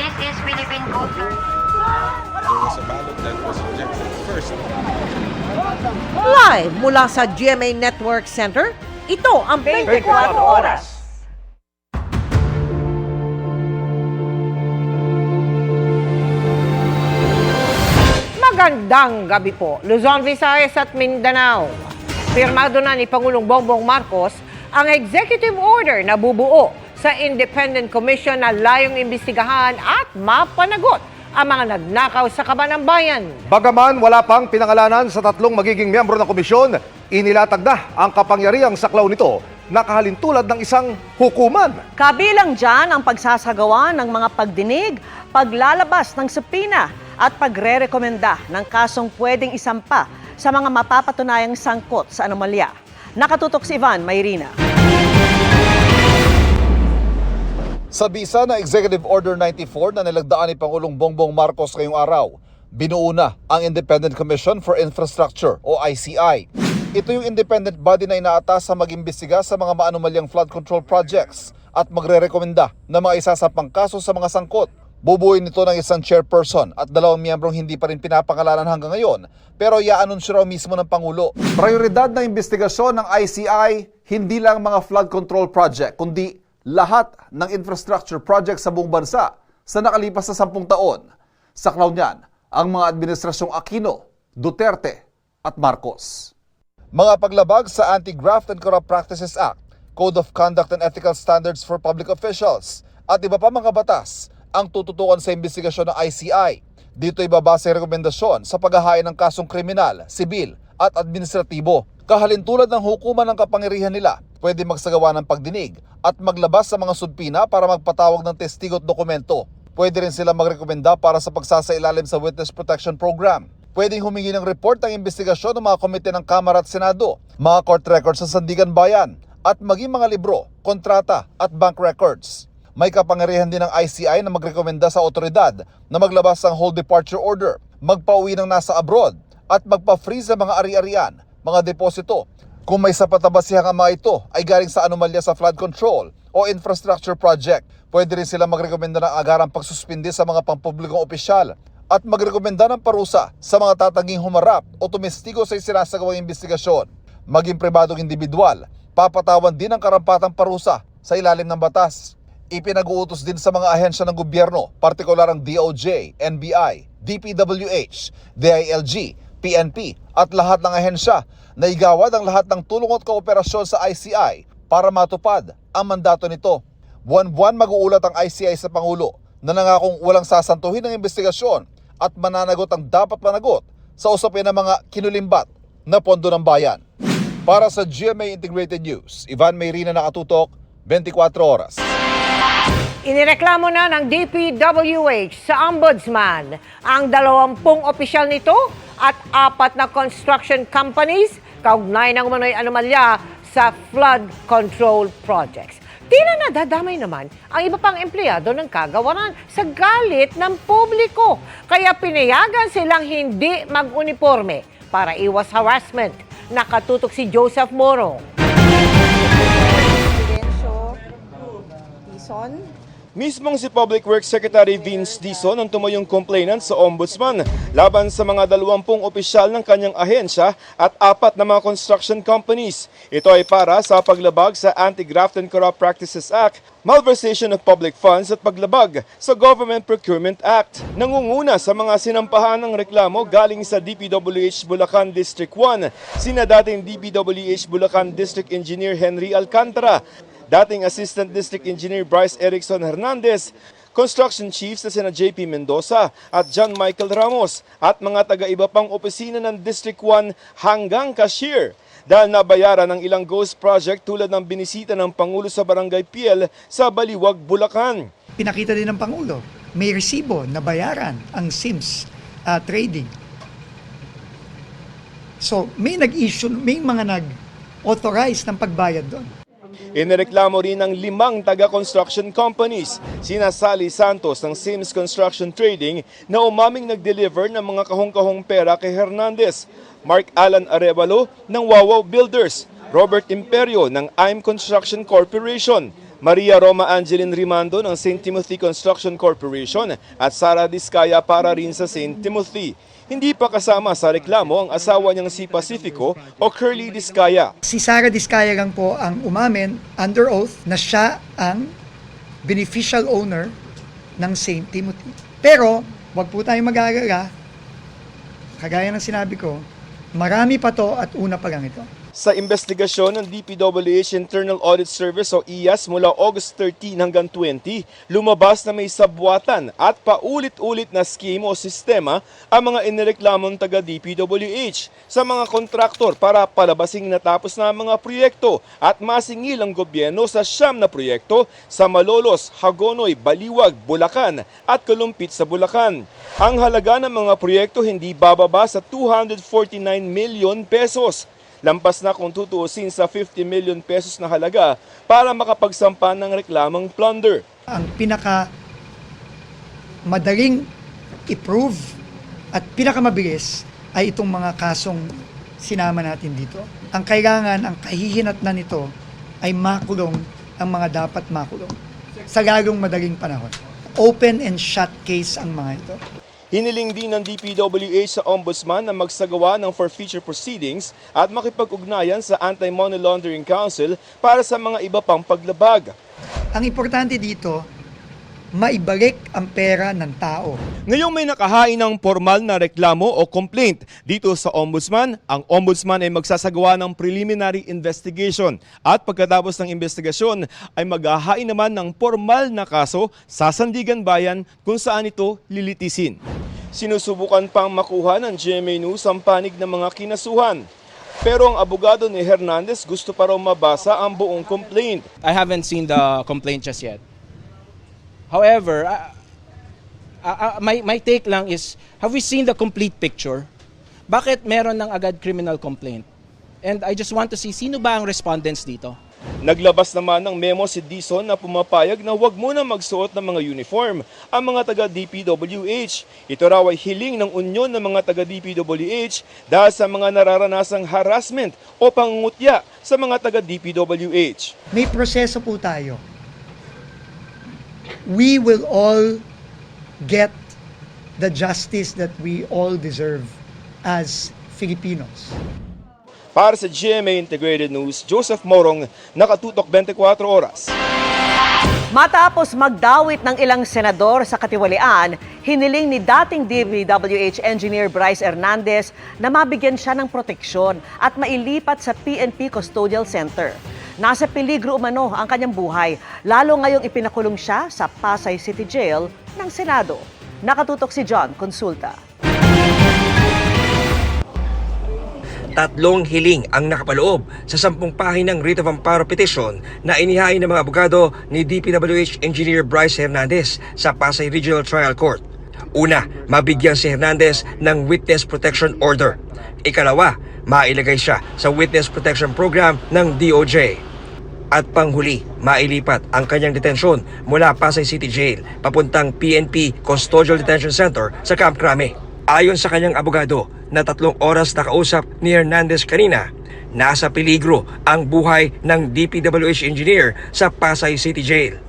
This is Philippine Culture. There was a ballot that was rejected first. Live mula sa GMA Network Center, ito ang 24 Oras. Magandang gabi po, Luzon, Visayas at Mindanao. Pirmado na ni Pangulong Bongbong Marcos ang executive order na bubuo sa Independent Commission na layong imbestigahan at mapanagot ang mga nagnakaw sa kaban ng bayan. Bagaman wala pang pinangalanan sa tatlong magiging miyembro ng komisyon, inilatag na ang kapangyarihang saklaw nito na kahalintulad ng isang hukuman. Kabilang dyan ang pagsasagawa ng mga pagdinig, paglalabas ng subpoena at pagre-rekomenda ng kasong pwedeng isampa sa mga mapapatunayang sangkot sa anomalya. Nakatutok si Ivan Mayrina. Sa bisa na Executive Order 94 na nilagdaan ni Pangulong Bongbong Marcos ngayong araw, binuo na ang Independent Commission for Infrastructure o ICI. Ito yung independent body na inaatas sa mag-imbestiga sa mga maanomalyang flood control projects at magre-rekomenda na mga isasampang kaso sa mga sangkot. Bubuuin nito ng isang chairperson at 2 miyembrong hindi pa rin pinapangalanan hanggang ngayon, pero i-anunsyo raw mismo ng Pangulo. Prioridad ng investigasyon ng ICI, hindi lang mga flood control project, kundi lahat ng infrastructure project sa buong bansa sa nakalipas na 10 taon. Saklaw niyan ang mga administrasyong Aquino, Duterte at Marcos. Mga paglabag sa Anti-Graft and Corrupt Practices Act, Code of Conduct and Ethical Standards for Public Officials at iba pa mga batas ang tututukan sa investigasyon ng ICI. Dito ibabase ang rekomendasyon sa paghahain ng kasong kriminal, sibil at administratibo. Kahalintulad ng hukuman ng kapangyarihan nila, pwede magsagawa ng pagdinig at maglabas sa mga subpina para magpatawag ng testigo at dokumento. Pwede rin sila magrekomenda para sa pagsasailalim sa Witness Protection Program. Pwedeng humingi ng report ang investigasyon ng mga komite ng Kamara at Senado, mga court records sa Sandigan Bayan, at maging mga libro, kontrata at bank records. May kapangyarihan din ng ICI na magrekomenda sa otoridad na maglabas ng whole departure order, magpauwi ng nasa abroad, at magpa-freeze ng mga ari-arian, mga deposito. Kung may sapat na basihang ang mga ito ay galing sa anomalya sa flood control o infrastructure project, pwede rin sila magrekomenda ng agarang pagsuspindi sa mga pampublikong opisyal at magrekomenda ng parusa sa mga tatanging humarap o tumestigo sa isinasagawang investigasyon. Maging pribadong individual, papatawan din ang karampatang parusa sa ilalim ng batas. Ipinag-uutos din sa mga ahensya ng gobyerno, partikular ang DOJ, NBI, DPWH, DILG, PNP at lahat ng ahensya na igawad ang lahat ng tulong at kooperasyon sa ICI para matupad ang mandato nito. Buwan-buwan mag-uulat ang ICI sa Pangulo na nangakong walang sasantuhin ng investigasyon at mananagot ang dapat managot sa usapin ng mga kinulimbat na pondo ng bayan. Para sa GMA Integrated News, Ivan Mayrina, nakatutok, 24 Oras. Inireklamo na ng DPWH sa Ombudsman ang 20 opisyal nito at 4 na construction companies kaugnay ng umano'y anomalya sa flood control projects. Tila nadadamay naman ang iba pang empleyado ng kagawaran sa galit ng publiko. Kaya pinayagan silang hindi mag-uniforme para iwas harassment. Nakatutok si Joseph Moro. Mismong si Public Works Secretary Vince Dizon ang tumayong complainant sa Ombudsman laban sa mga 20 opisyal ng kanyang ahensya at 4 na mga construction companies. Ito ay para sa paglabag sa Anti-Graft and Corrupt Practices Act, malversation of public funds at paglabag sa Government Procurement Act. Nangunguna sa mga sinampahan ng reklamo galing sa DPWH Bulacan District 1, sina dating DPWH Bulacan District Engineer Henry Alcantara, dating Assistant District Engineer Bryce Erickson Hernandez, Construction Chiefs na sina JP Mendoza at John Michael Ramos at mga taga-iba pang opisina ng District 1 hanggang cashier dahil nabayaran ng ilang ghost project tulad ng binisita ng Pangulo sa Barangay Piel sa Baliwag, Bulacan. Pinakita din ng Pangulo, may resibo na bayaran ang SIMS trading. So may nag-issue, may mga nag-authorize ng pagbayad doon. Inireklamo rin ng 5 taga-construction companies, sina Sally Santos ng Sims Construction Trading na umaming nag-deliver ng mga kahong-kahong pera kay Hernandez, Mark Alan Arevalo ng Wawaw Builders, Robert Imperio ng IM Construction Corporation, Maria Roma Angeline Rimando ng St. Timothy Construction Corporation at Sara Discaya para rin sa St. Timothy. Hindi pa kasama sa reklamo ang asawa niyang si Pacifico o Curly Discaya. Si Sara Discaya lang po ang umamin under oath na siya ang beneficial owner ng St. Timothy. Pero, wag po tayong mag-aalala, kagaya ng sinabi ko, marami pa to at una pa lang ito. Sa investigasyon ng DPWH Internal Audit Service o IAS mula August 13 hanggang 20, lumabas na may sabwatan at paulit-ulit na scheme o sistema ang mga inireklamong taga DPWH sa mga kontraktor para palabasing natapos na ang mga proyekto at masingil ang gobyerno sa 9 na proyekto sa Malolos, Hagonoy, Baliwag, Bulacan at Kalumpit sa Bulacan. Ang halaga ng mga proyekto hindi bababa sa 249 million pesos. Lampas na kung tutuusin sa 50 million pesos na halaga para makapagsampa ng reklamang plunder. Ang pinaka madaling i-prove at pinakamabilis ay itong mga kasong sinama natin dito. Ang kailangan, ang kahihinatnan nito ay makulong ang mga dapat makulong sa lalong madaling panahon. Open and shut case ang mga ito. Hiniling din ng DPWH sa Ombudsman na magsagawa ng forfeiture proceedings at makipag-ugnayan sa Anti-Money Laundering Council para sa mga iba pang paglabag. Ang importante dito, maibalik ang pera ng tao. Ngayong may nakahain ng formal na reklamo o complaint dito sa Ombudsman, ang Ombudsman ay magsasagawa ng preliminary investigation at pagkatapos ng investigasyon ay maghahain naman ng formal na kaso sa Sandigan Bayan kung saan ito lilitisin. Sinusubukan pang makuha ng GMA News ang panig ng mga kinasuhan. Pero ang abogado ni Hernandez gusto pa raw mabasa ang buong complaint. I haven't seen the complaint just yet. However, my take lang is, have we seen the complete picture? Bakit meron ng agad criminal complaint? And I just want to see, sino ba ang respondents dito? Naglabas naman ng memo si Dizon na pumapayag na huwag muna magsuot ng mga uniform ang mga taga-DPWH. Ito raw ay hiling ng unyon ng mga taga-DPWH dahil sa mga nararanasang harassment o pangungutya sa mga taga-DPWH. May proseso po tayo. We will all get the justice that we all deserve as Filipinos. Para sa GMA Integrated News, Joseph Morong, Nakatutok 24 Oras. Matapos magdawit ng ilang senador sa katiwalian, hiniling ni dating DPWH Engineer Bryce Hernandez na mabigyan siya ng proteksyon at mailipat sa PNP Custodial Center. Nasa peligro umano ang kanyang buhay, lalo ngayong ipinakulong siya sa Pasay City Jail ng Senado. Nakatutok si John Consulta. Tatlong hiling ang nakapaloob sa 10 pahinang writ of amparo petition na inihain ng mga abogado ni DPWH Engineer Bryce Hernandez sa Pasay Regional Trial Court. Una, mabigyan si Hernandez ng Witness Protection Order. Ikalawa, mailagay siya sa Witness Protection Program ng DOJ. At panghuli, mailipat ang kanyang detensyon mula Pasay City Jail papuntang PNP Custodial Detention Center sa Camp Crame. Ayon sa kanyang abogado na 3 oras na kausap ni Hernandez kanina, nasa peligro ang buhay ng DPWH engineer sa Pasay City Jail.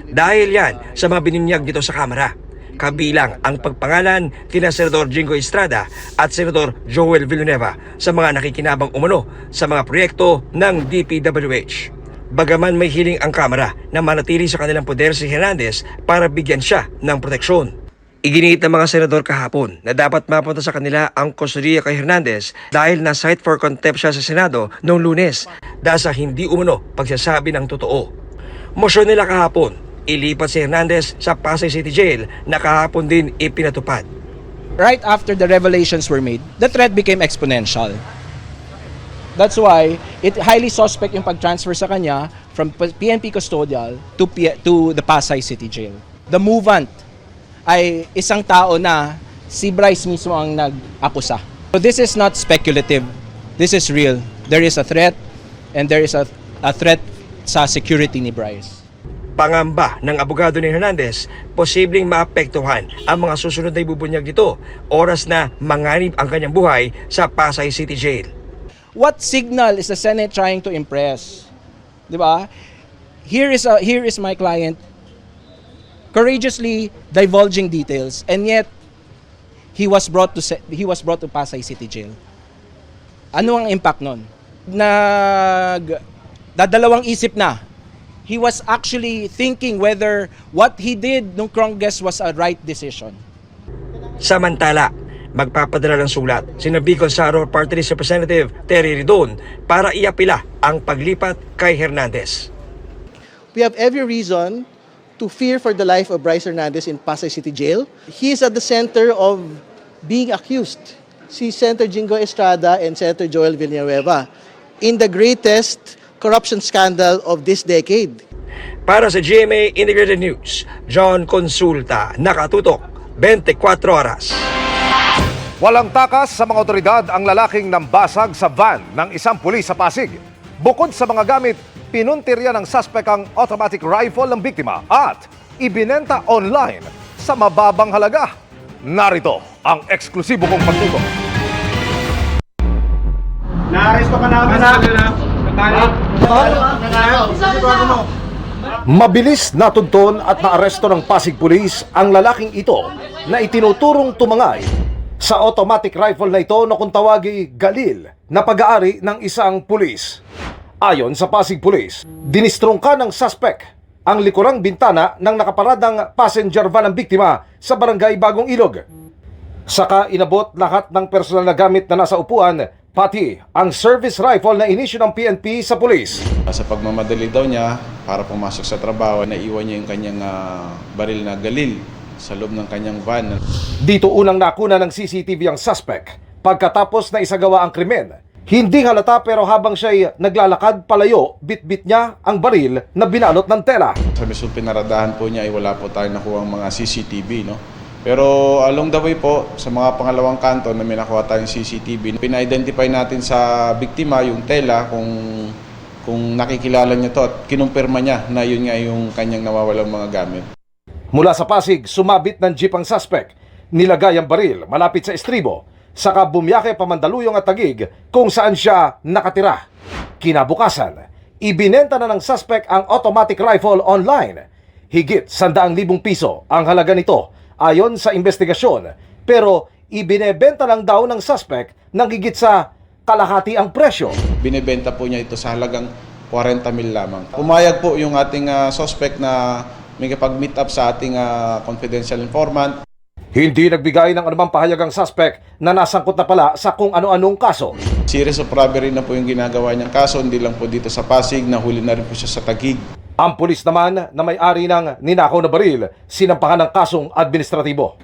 Dahil yan sa mga bininyag dito sa Kamara, kabilang ang pagpangalan kina Senador Jingo Estrada at Senador Joel Villanueva sa mga nakikinabang umano sa mga proyekto ng DPWH. Bagaman may hiling ang Kamara na manatili sa kanilang poder si Hernandez para bigyan siya ng proteksyon. Iginiit ng mga senador kahapon na dapat mapunta sa kanila ang kustodiya kay Hernandez dahil na-cite for contempt siya sa Senado noong Lunes dahil sa hindi umano pagsasabi ng totoo. Mosyon nila kahapon, ilipat si Hernandez sa Pasay City Jail na kahapon din ipinatupad. Right after the revelations were made, the threat became exponential. That's why it highly suspect yung pag-transfer sa kanya from PNP Custodial to the Pasay City Jail. The movant ay isang tao na si Bryce mismo ang nag-akusa. So this is not speculative. This is real. There is a threat and there is a threat sa security ni Bryce. Pangamba ng abogado ni Hernandez, posibleng maapektuhan ang mga susunod na ibubunyag nito oras na manganib ang kanyang buhay sa Pasay City Jail. What signal is the Senate trying to impress? Di ba? here is my client courageously divulging details, and yet he was brought to Pasay City Jail. Ano ang impact nun? Dadalawang isip na. He was actually thinking whether what he did nung Congress was a right decision. Samantala, magpapadala ng sulat sina Bicol Saro Party List Representative Terry Ridon para iapila ang paglipat kay Hernandez. We have every reason to fear for the life of Bryce Hernandez in Pasay City Jail. He is at the center of being accused. Si Senator Jingo Estrada and Senator Joel Villanueva in the greatest corruption scandal of this decade. Para sa GMA Integrated News, John Consulta, nakatutok 24 oras. Walang takas sa mga otoridad ang lalaking nambasag sa van ng isang pulis sa Pasig. Bukod sa mga gamit, pinuntirya ng suspect ang automatic rifle ng biktima at ibinenta online sa mababang halaga. Narito ang eksklusibo kong pagtutok. Naaresto ka namin sa Mabilis natunton at naaresto ng Pasig Police ang lalaking ito na itinuturong tumangay sa automatic rifle na ito na kung tawagi Galil na pag-aari ng isang pulis. Ayon sa Pasig Police, dinistrongka ng suspect ang likurang bintana ng nakaparadang passenger van ng biktima sa barangay Bagong Ilog. Saka inabot lahat ng personal na gamit na nasa upuan, pati ang service rifle na inisyu ng PNP sa pulis. Sa pagmamadali daw niya, para pumasok sa trabaho, naiwan niya yung kanyang baril na Galil sa loob ng kanyang van. Dito unang nakuna ng CCTV ang suspect pagkatapos na isagawa ang krimen. Hindi halata pero habang siya'y naglalakad palayo, bitbit niya ang baril na binalot ng tela. Sa mismo pinaradahan po niya ay wala po tayong nakuha ang mga CCTV, no? Pero along the way po, sa mga pangalawang kanto na may nakuha tayong CCTV, pina-identify natin sa biktima yung tela kung nakikilala niya to at kinumpirma niya na yun nga yung kanyang nawawalang mga gamit. Mula sa Pasig, sumabit ng jeep ang suspect. Nilagay ang baril malapit sa estribo. Saka bumiyake pa Mandaluyong at Taguig kung saan siya nakatira. Kinabukasan, ibinenta na ng suspect ang automatic rifle online. Higit 100,000 piso ang halaga nito ayon sa investigasyon. Pero ibinebenta lang daw ng suspect ng higit sa kalahati ang presyo. Binibenta po niya ito sa halagang 40,000 lamang. Pumayag po yung ating suspect na may kapag-meet up sa ating confidential informant. Hindi nagbigay ng anumang pahayag ang suspect na nasangkot na pala sa kung ano-anong kaso. Series of robbery na po yung ginagawa niyang kaso, hindi lang po dito sa Pasig, nahuli na rin po siya sa Taguig. Ang pulis naman na may-ari ng ninakaw na baril, sinampahan ng kasong administratibo.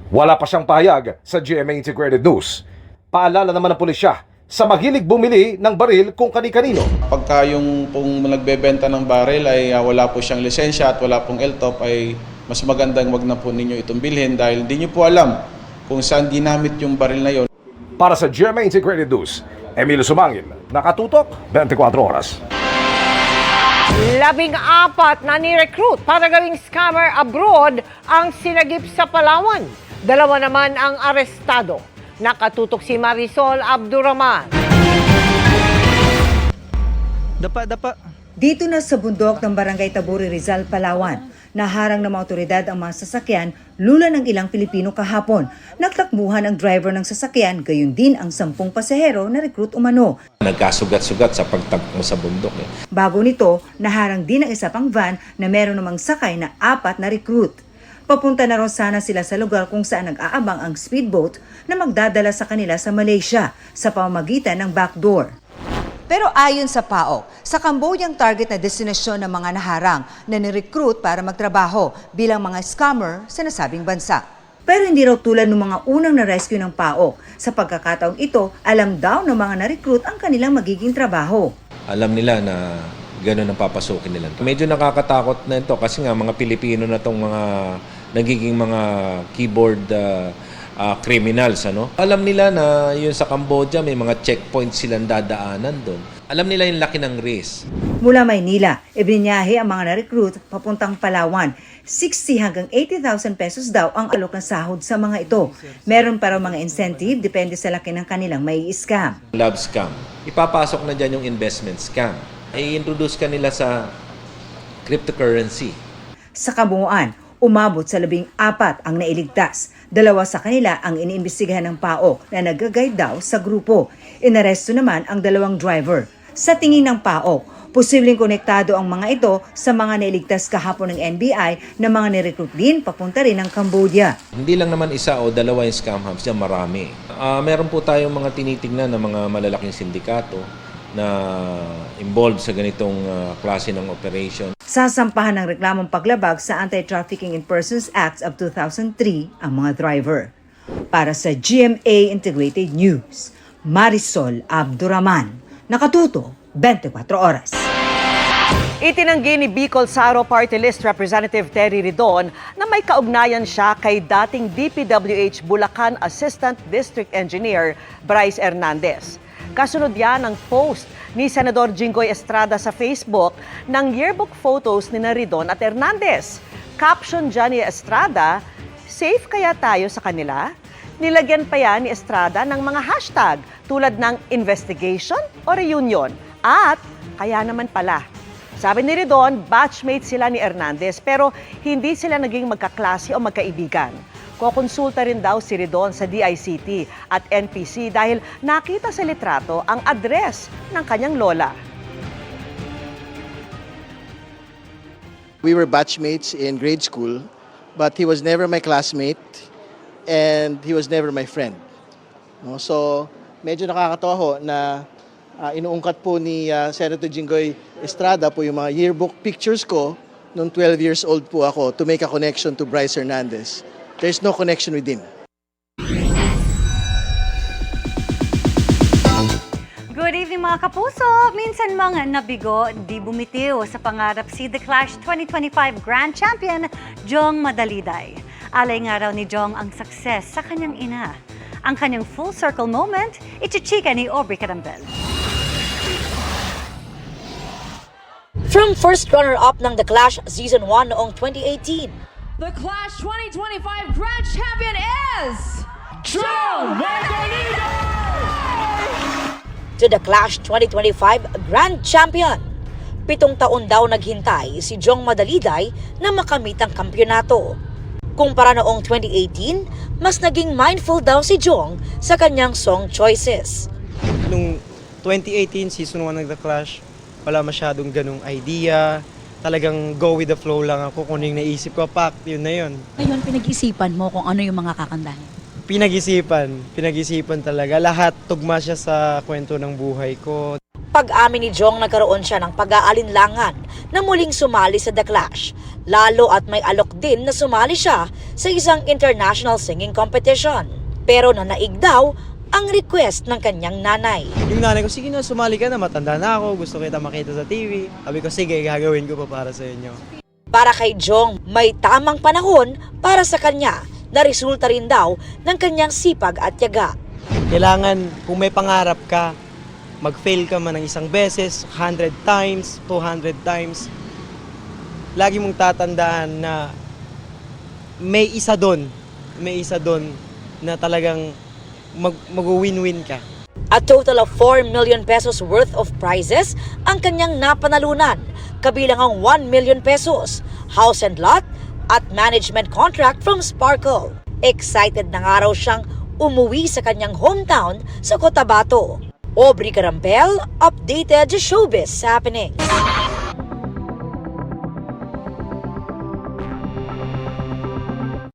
Wala pa siyang pahayag sa GMA Integrated News. Paalala naman ng pulisya sa mahilig bumili ng baril kung kani-kanino. Pagka yung pong nagbebenta ng baril ay wala po siyang lisensya at wala pong LTOP, ay mas magandang wag na po ninyo itong bilhin dahil hindi nyo po alam kung saan ginamit yung baril na yon. Para sa GMA Integrated News, Emilio Sumangil, nakatutok 24 oras. 14 na ni-recruit para gawing scammer abroad ang sinagip sa Palawan. 2 naman ang arestado. Nakatutok si Marisol Abdurrahman. Dito na sa bundok ng Barangay Taburi, Rizal, Palawan, naharang ng mga otoridad ang mga sasakyan lula ng ilang Pilipino kahapon. Nagtakbuhan ang driver ng sasakyan, gayon din ang 10 pasahero na recruit umano. Nagkasugat-sugat sa pagtakbo sa bundok. Bago nito, naharang din ang isa pang van na meron namang sakay na 4 na recruit. Papunta na rin sana sila sa lugar kung saan nag-aabang ang speedboat na magdadala sa kanila sa Malaysia sa pamamagitan ng backdoor. Pero ayon sa PAOK, sa Cambodiang target na destinasyon ng mga naharang na ni-recruit para magtrabaho bilang mga scammer sa nasabing bansa. Pero hindi raw tulad ng mga unang na-rescue ng PAOK. Sa pagkakataong ito, alam daw ng mga na-recruit ang kanilang magiging trabaho. Alam nila na gano'n ang papasukin nila. Medyo nakakatakot na ito kasi nga mga Pilipino na itong mga nagiging mga keyboard criminals, ano? Alam nila na yun sa Cambodia may mga checkpoints silang dadaanan doon. Alam nila yung laki ng risk. Mula Maynila, ibinyahe ang mga na-recruit papuntang Palawan. 60 hanggang 80,000 pesos daw ang alok na sahod sa mga ito. Meron pa raw mga incentive depende sa laki ng kanilang may scam. Love scam. Ipapasok na dyan yung investment scam. I-introduce ka nila sa cryptocurrency. Sa kabuuan, umabot sa 14 ang nailigtas. 2 sa kanila ang iniimbestigahan ng PAOK na nag-guide daw sa grupo. Inaresto naman ang 2 driver. Sa tingin ng PAOK, posibleng konektado ang mga ito sa mga nailigtas kahapon ng NBI na mga nirecruit din papunta rin ng Cambodia. Hindi lang naman isa o dalawa yung scam hubs, yan marami. Meron po tayong mga tinitingnan ng mga malalaking sindikato na involved sa ganitong klase ng operation. Sasampahan ng reklamong paglabag sa Anti-Trafficking in Persons Act of 2003 ang mga driver. Para sa GMA Integrated News, Marisol Abduraman, nakatuto 24 oras. Itinanggi ni Bicol Saro Party List Representative Terry Ridon na may kaugnayan siya kay dating DPWH Bulacan Assistant District Engineer Bryce Hernandez. Kasunod yan ang post ni Senador Jinggoy Estrada sa Facebook ng yearbook photos ni Ridon at Hernandez. Caption dyan ni Estrada, safe kaya tayo sa kanila? Nilagyan pa yan ni Estrada ng mga hashtag tulad ng investigation o reunion at kaya naman pala. Sabi ni Ridon, batchmate sila ni Hernandez pero hindi sila naging magkaklase o magkaibigan. Kokonsulta rin daw si Ridon sa DICT at NPC dahil nakita sa litrato ang address ng kanyang lola. We were batchmates in grade school, but he was never my classmate and he was never my friend. No? So, medyo nakakatawa ho na inuungkat po ni Senator Jinggoy Estrada po yung mga yearbook pictures ko nung 12 years old po ako to make a connection to Bryce Hernandez. There's no connection with him. Good evening mga kapuso! Minsan mga nabigo, di bumitiw sa pangarap si The Clash 2025 Grand Champion, Jong Madaliday. Alay nga raw ni Jong ang success sa kanyang ina. Ang kanyang full circle moment, ichichika ni Aubrey Carambel. From first runner-up ng The Clash Season 1 noong 2018, The Clash 2025 Grand Champion is Jong Madaliday! To The Clash 2025 Grand Champion. 7 taon daw naghintay si Jong Madaliday na makamit ang kampyonato. Kumpara noong 2018, mas naging mindful daw si Jong sa kanyang song choices. Nung 2018 Season 1 ng The Clash, wala masyadong ganung idea. Talagang go with the flow lang ako. Kung ano yung naisip ko, pak, yun na yun. Ngayon, pinag-isipan mo kung ano yung mga kakantahin. Pinag-isipan talaga. Lahat tugma siya sa kwento ng buhay ko. Pag-amin ni Jong, nagkaroon siya ng pag-aalinlangan na muling sumali sa The Clash. Lalo at may alok din na sumali siya sa isang international singing competition. Pero nanaig daw ang request ng kanyang nanay. Yung nanay ko, sige na, sumali ka na, matanda na ako, gusto kita makita sa TV. Sabi ko, sige, gagawin ko pa para sa inyo. Para kay Jong, may tamang panahon para sa kanya na resulta rin daw ng kanyang sipag at tiyaga. Kailangan, kung may pangarap ka, mag-fail ka man ng isang beses, 100 times, 200 times, lagi mong tatandaan na may isa doon na talagang mag-win-win ka. A total of 4 million pesos worth of prizes ang kanyang napanalunan, kabilang ang 1 million pesos, house and lot, at management contract from Sparkle. Excited na nga raw siyang umuwi sa kanyang hometown sa Cotabato. Aubrey Carambel, updated showbiz happening.